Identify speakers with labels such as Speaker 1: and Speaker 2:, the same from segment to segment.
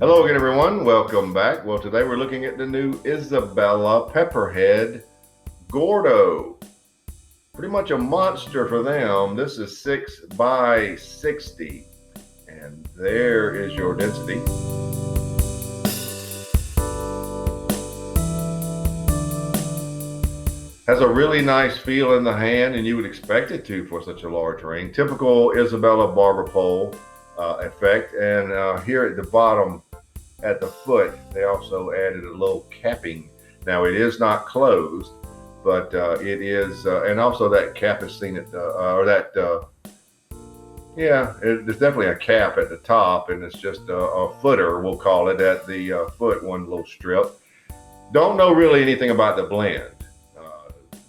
Speaker 1: Hello again, everyone. Welcome back. Well, today we're looking at the new Isabela Pepperhead Gordo. Pretty much a monster for them. This is 6 by 60. And there is your density. Has a really nice feel in the hand, and you would expect it to for such a large ring. Typical Isabela barber pole effect. And here at the bottom, at the foot, they also added a little capping. Now it is not closed, but it is, and also that cap is seen at there's definitely a cap at the top, and it's just a footer, we'll call it, at the foot, one little strip. Don't know really anything about the blend.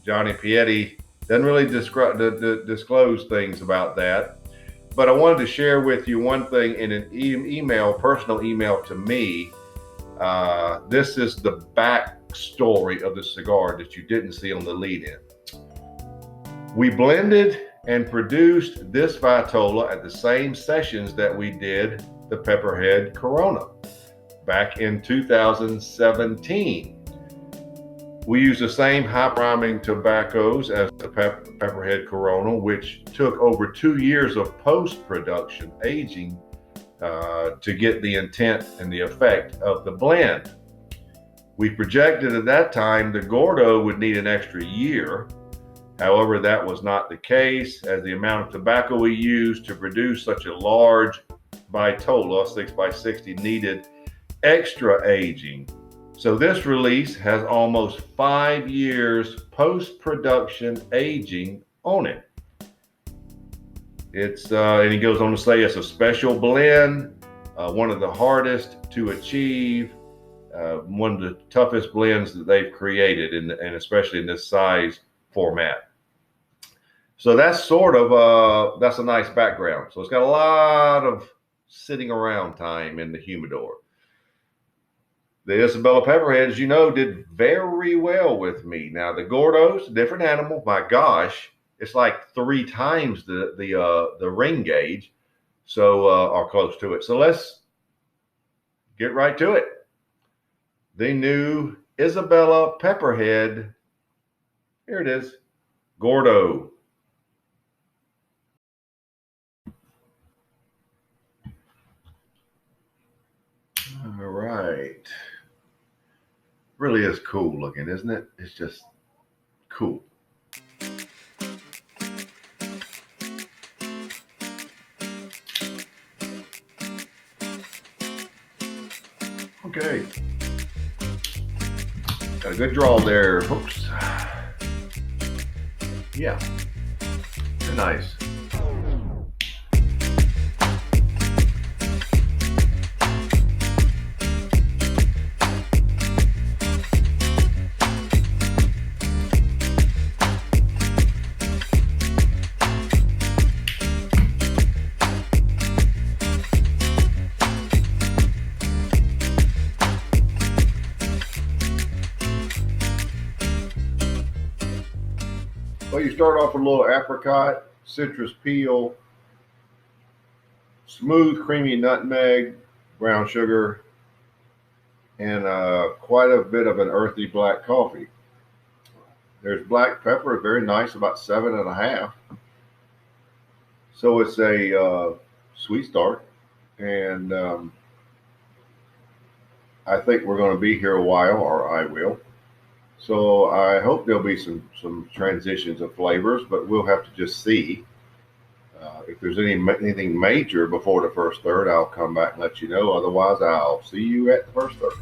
Speaker 1: Johnny Pietty doesn't really disclose things about that. But I wanted to share with you one thing in an personal email to me. This is the backstory of the cigar that you didn't see on the lead-in. We blended and produced this Vitola at the same sessions that we did the Pepperhead Corona back in 2017. We used the same high priming tobaccos as the Pepperhead Corona, which took over 2 years of post-production aging to get the intent and the effect of the blend. We projected at that time the Gordo would need an extra year. However, that was not the case, as the amount of tobacco we used to produce such a large Vitola 6 by 60 needed extra aging. So this release has almost 5 years post-production aging on it. And he goes on to say it's a special blend, one of the hardest to achieve, one of the toughest blends that they've created, and especially in this size format. So that's that's a nice background. So it's got a lot of sitting around time in the humidor. The Isabela Pepperhead, as you know, did very well with me. Now the Gordo's, different animal. My gosh, it's like 3 times the ring gauge, or close to it. So let's get right to it. The new Isabela Pepperhead. Here it is, Gordo. All right. Really is cool looking, isn't it? It's just cool. Okay. Got a good draw there, folks. Yeah. Very nice. Well, you start off with a little apricot, citrus peel, smooth, creamy nutmeg, brown sugar, and quite a bit of an earthy black coffee. There's black pepper, very nice, about 7.5. So it's a sweet start, and I think we're going to be here a while, or I will. So I hope there'll be some transitions of flavors, but we'll have to just see. If there's anything major before the first third, I'll come back and let you know. Otherwise, I'll see you at the first third.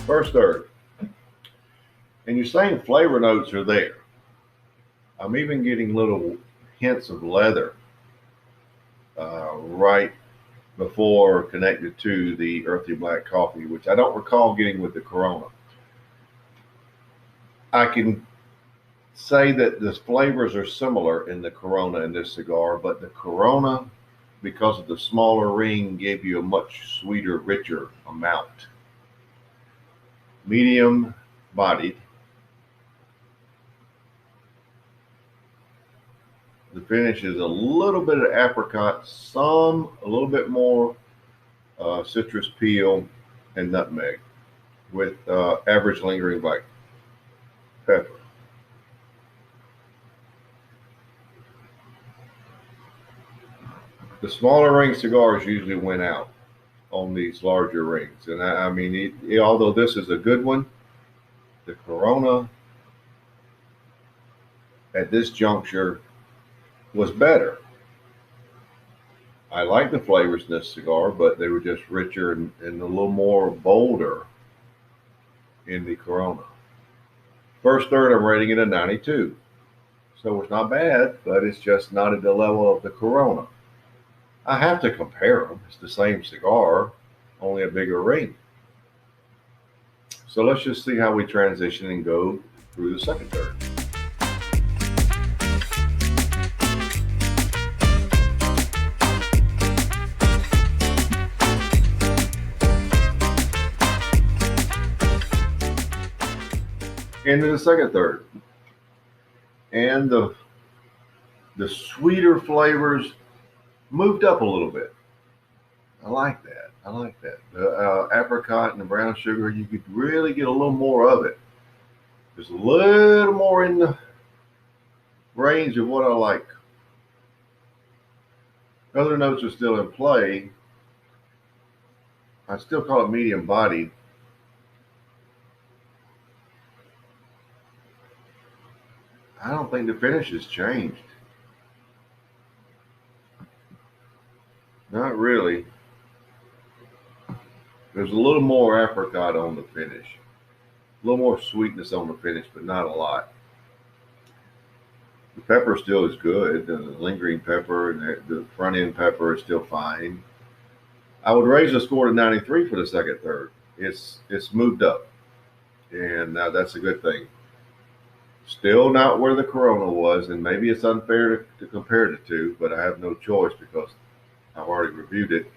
Speaker 1: First third. And your same flavor notes are there. I'm even getting little hints of leather right before connected to the earthy black coffee, which I don't recall getting with the Corona. I can say that the flavors are similar in the Corona and this cigar, but the Corona because of the smaller ring, gave you a much sweeter, richer amount. Medium bodied. The finish is a little bit of apricot, a little bit more citrus peel and nutmeg with average lingering black pepper. The smaller ring cigars usually win out on these larger rings. And I mean, although this is a good one, the Corona at this juncture was better. I like the flavors in this cigar, but they were just richer and a little more bolder in the Corona. First third, I'm rating it a 92. So it's not bad, but it's just not at the level of the Corona. I have to compare them. It's the same cigar, only a bigger ring. So let's just see how we transition and go through the second third. Into the second third. And the sweeter flavors moved up a little bit. I like that. I like that. The apricot and the brown sugar, you could really get a little more of it. There's a little more in the range of what I like. Other notes are still in play. I still call it medium bodied. I don't think the finish has changed. Not really. There's a little more apricot on the finish. A little more sweetness on the finish, but not a lot. The pepper still is good. The lingering pepper and the front end pepper is still fine. I would raise the score to 93 for the second third. It's moved up, and that's a good thing. Still not where the Corona was, and maybe it's unfair to compare the two, but I have no choice because I've already reviewed it.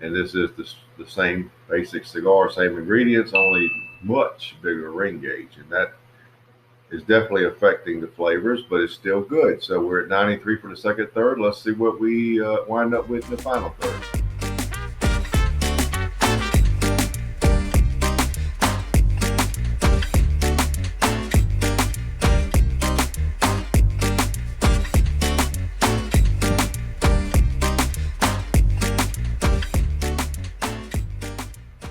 Speaker 1: And this is the same basic cigar, same ingredients, only much bigger ring gauge. And that is definitely affecting the flavors, but it's still good. So we're at 93 for the second third. Let's see what we wind up with in the final third.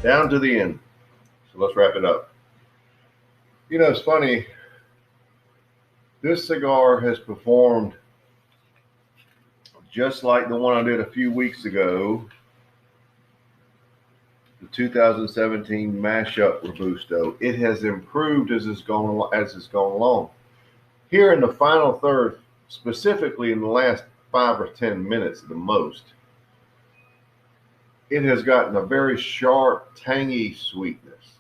Speaker 1: Down to the end. So let's wrap it up. You know, it's funny. This cigar has performed just like the one I did a few weeks ago, the 2017 Mashup Robusto. It has improved as it's gone along. Here in the final third, specifically in the last 5 or 10 minutes at the most, it has gotten a very sharp, tangy sweetness.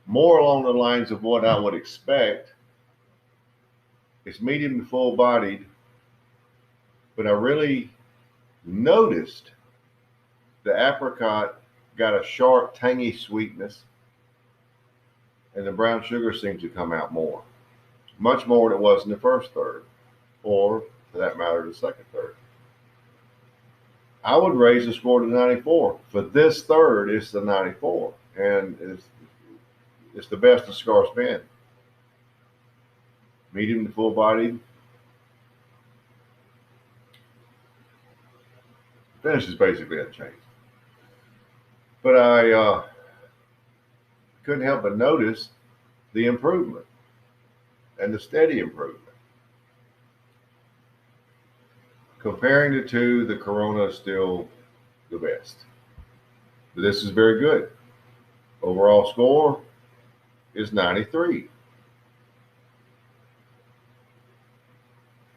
Speaker 1: More along the lines of what I would expect. It's medium to full bodied, but I really noticed the apricot got a sharp, tangy sweetness, and the brown sugar seems to come out more. Much more than it was in the first third, or for that matter, the second third. I would raise the score to 94. For this third, it's the 94, and it's the best the cigar's been. Medium to full bodied. Finish is basically unchanged. But I couldn't help but notice the improvement and the steady improvement. Comparing the two, the Corona is still the best. But this is very good. Overall score is 93.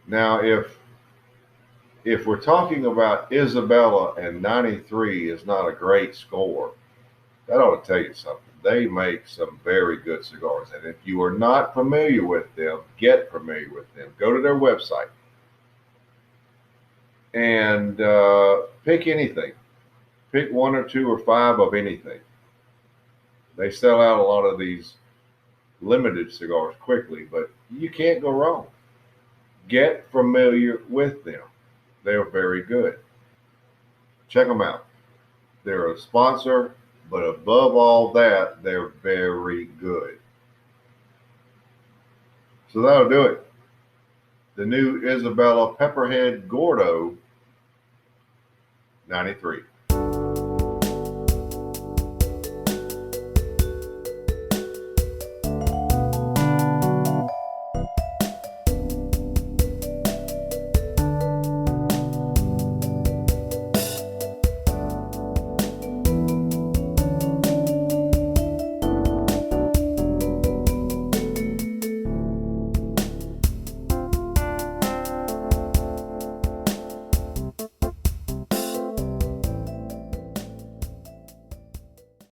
Speaker 1: Now, if we're talking about Isabela and 93 is not a great score, that ought to tell you something. They make some very good cigars. And if you are not familiar with them, get familiar with them. Go to their website and pick anything. Pick one or two or five of anything. They sell out a lot of these limited cigars quickly, but you can't go wrong. Get familiar with them. They're very good. Check them out. They're a sponsor, but above all that, they're very good. So that'll do it. The new Isabela Pepperhead Gordo 93.